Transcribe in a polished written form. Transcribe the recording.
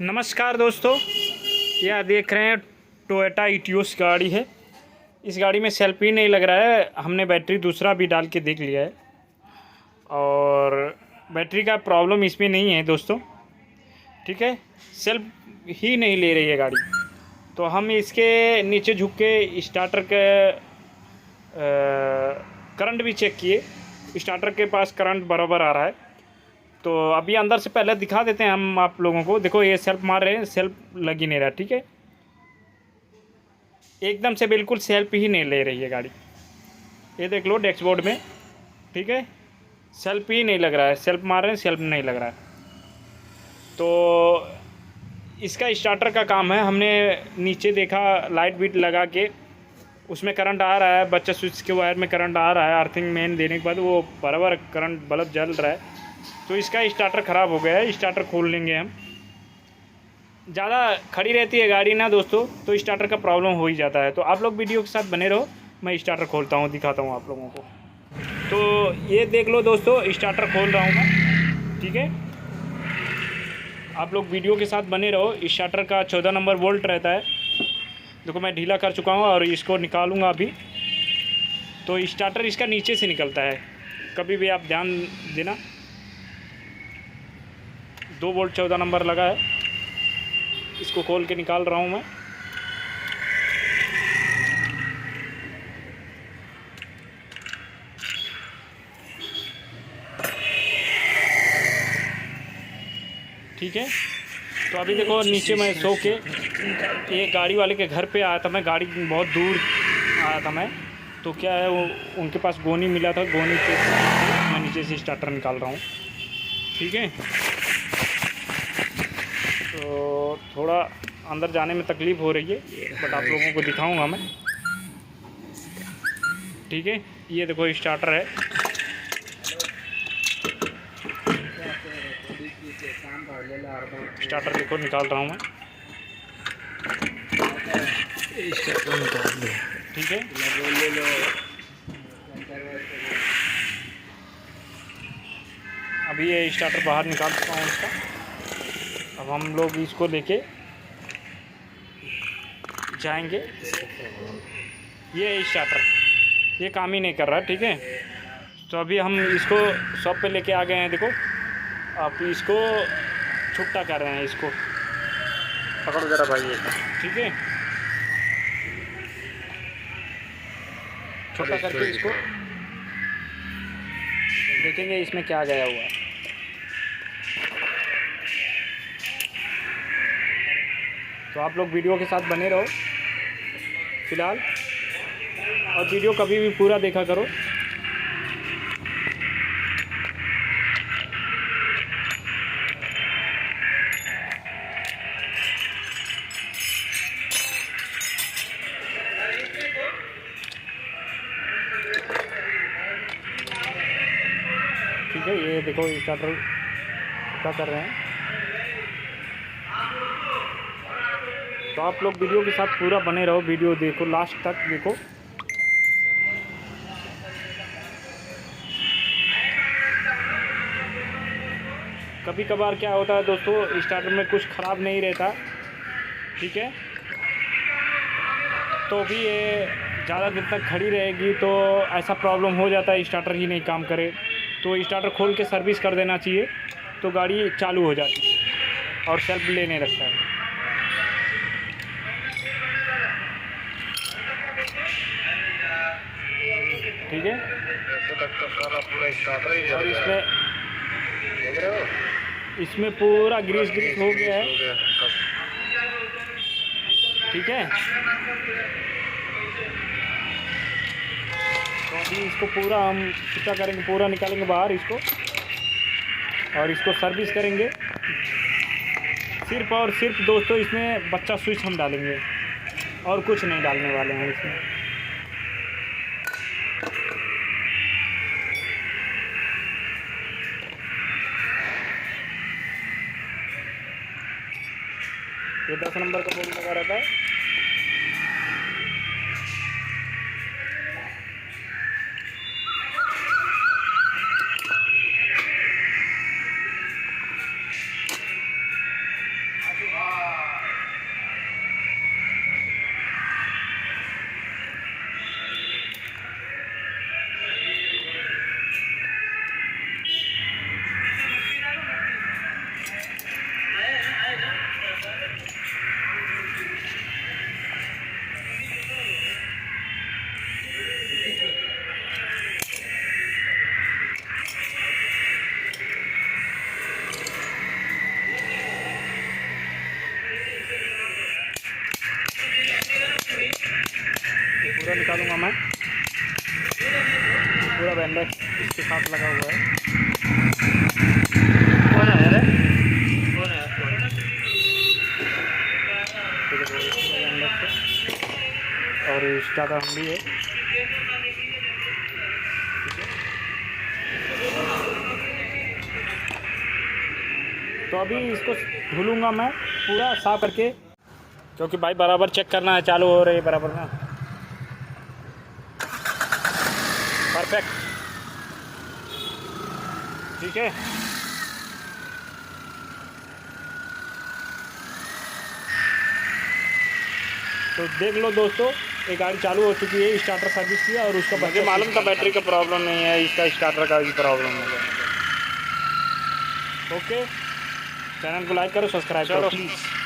नमस्कार दोस्तों, यह देख रहे हैं टोयोटा इटियोस गाड़ी है। इस गाड़ी में सेल्फ ही नहीं लग रहा है। हमने बैटरी दूसरा भी डाल के देख लिया है और बैटरी का प्रॉब्लम इसमें नहीं है दोस्तों, ठीक है। सेल्फ ही नहीं ले रही है गाड़ी। तो हम इसके नीचे झुक के स्टार्टर के करंट भी चेक किए। स्टार्टर के पास करंट बराबर आ रहा है। तो अभी अंदर से पहले दिखा देते हैं हम आप लोगों को। देखो ये सेल्फ मार रहे हैं, सेल्फ लग ही नहीं रहा, ठीक है। एकदम से बिल्कुल सेल्फ ही नहीं ले रही है गाड़ी। ये देख लो डैशबोर्ड में, ठीक है। सेल्फ ही नहीं लग रहा है, सेल्फ मार रहे हैं, सेल्फ नहीं लग रहा है। तो इसका स्टार्टर का काम है। हमने नीचे देखा, लाइट बीट लगा के उसमें करंट आ रहा है। बच्चा स्विच के वायर में करंट आ रहा है। अर्थिंग मेन देने के बाद वो बराबर करंट बल्ब जल रहा है। तो इसका स्टार्टर ख़राब हो गया है। स्टार्टर खोल लेंगे हम। ज़्यादा खड़ी रहती है गाड़ी ना दोस्तों, तो स्टार्टर का प्रॉब्लम हो ही जाता है। तो आप लोग वीडियो के साथ बने रहो, मैं स्टार्टर खोलता हूँ, दिखाता हूँ आप लोगों को। तो ये देख लो दोस्तों, स्टार्टर खोल रहा हूँ मैं, ठीक है। आप लोग वीडियो के साथ बने रहो। स्टार्टर का 14 नंबर वोल्ट रहता है। देखो मैं ढीला कर चुका हूँ और इसको निकालूँगा अभी। तो स्टार्टर इसका नीचे से निकलता है, कभी भी आप ध्यान देना। 2 वोल्ट 14 नंबर लगा है। इसको खोल के निकाल रहा हूँ मैं। ठीक है। तो अभी देखो नीचे मैं सो के एक गाड़ी वाले के घर पे आया था मैं। गाड़ी बहुत दूर आया था मैं। तो क्या है, वो उनके पास गोनी मिला था। गोनी के मैं नीचे से स्टार्टर निकाल रहा हूँ, ठीक है। तो थोड़ा अंदर जाने में तकलीफ़ हो रही है, बट आप लोगों को दिखाऊंगा मैं, ठीक है। ये देखो स्टार्टर है। स्टार्टर देखो निकाल रहा हूँ मैं, ठीक है। अभी ये स्टार्टर बाहर निकाल चुका हूँ इसका। अब हम लोग इसको लेके जाएंगे। ये स्टार्टर ये काम ही नहीं कर रहा, ठीक है। तो अभी हम इसको शॉप पे लेके आ गए हैं। देखो आप इसको छुट्टा कर रहे हैं। इसको पकड़ो ज़रा भाई, ये ठीक है। छोटा करके इसको देखेंगे इसमें क्या गया हुआ है। तो आप लोग वीडियो के साथ बने रहो फ़िलहाल, और वीडियो कभी भी पूरा देखा करो। ठीक है। ये देखो स्टार्टर क्या कर रहे हैं। तो आप लोग वीडियो के साथ पूरा बने रहो, वीडियो देखो लास्ट तक देखो। कभी कभार क्या होता है दोस्तों, स्टार्टर में कुछ ख़राब नहीं रहता, ठीक है। तो भी ये ज़्यादा दिन तक खड़ी रहेगी तो ऐसा प्रॉब्लम हो जाता है, स्टार्टर ही नहीं काम करे। तो स्टार्टर खोल के सर्विस कर देना चाहिए, तो गाड़ी चालू हो जाती है और सेल्फ लेने लगता है, ठीक है। और इसमें पूरा ग्रीस हो गया है, ठीक है। तो अभी इसको पूरा हम छुट्टा करेंगे, पूरा निकालेंगे बाहर इसको, और इसको सर्विस करेंगे। सिर्फ और सिर्फ दोस्तों इसमें बच्चा स्विच हम डालेंगे और कुछ नहीं डालने वाले हैं इसमें। ये 10 नंबर का बोर्ड लगा रहता है। स्टार्टर निकालूंगा मैं। पूरा बैंडर इसके साथ लगा हुआ है। और स्टार्टर हम भी है। तो अभी इसको धुलूँगा मैं पूरा साफ करके, क्योंकि भाई बराबर चेक करना है चालू हो रही है बराबर ना। परफेक्ट, ठीक है। तो देख लो दोस्तों, ये गाड़ी चालू हो चुकी है, स्टार्टर सर्विस किया और उसका मुझे मालूम था बैटरी का प्रॉब्लम नहीं है, इसका स्टार्टर का भी प्रॉब्लम है। ओके, चैनल को लाइक करो, सब्सक्राइब करो प्लीज़।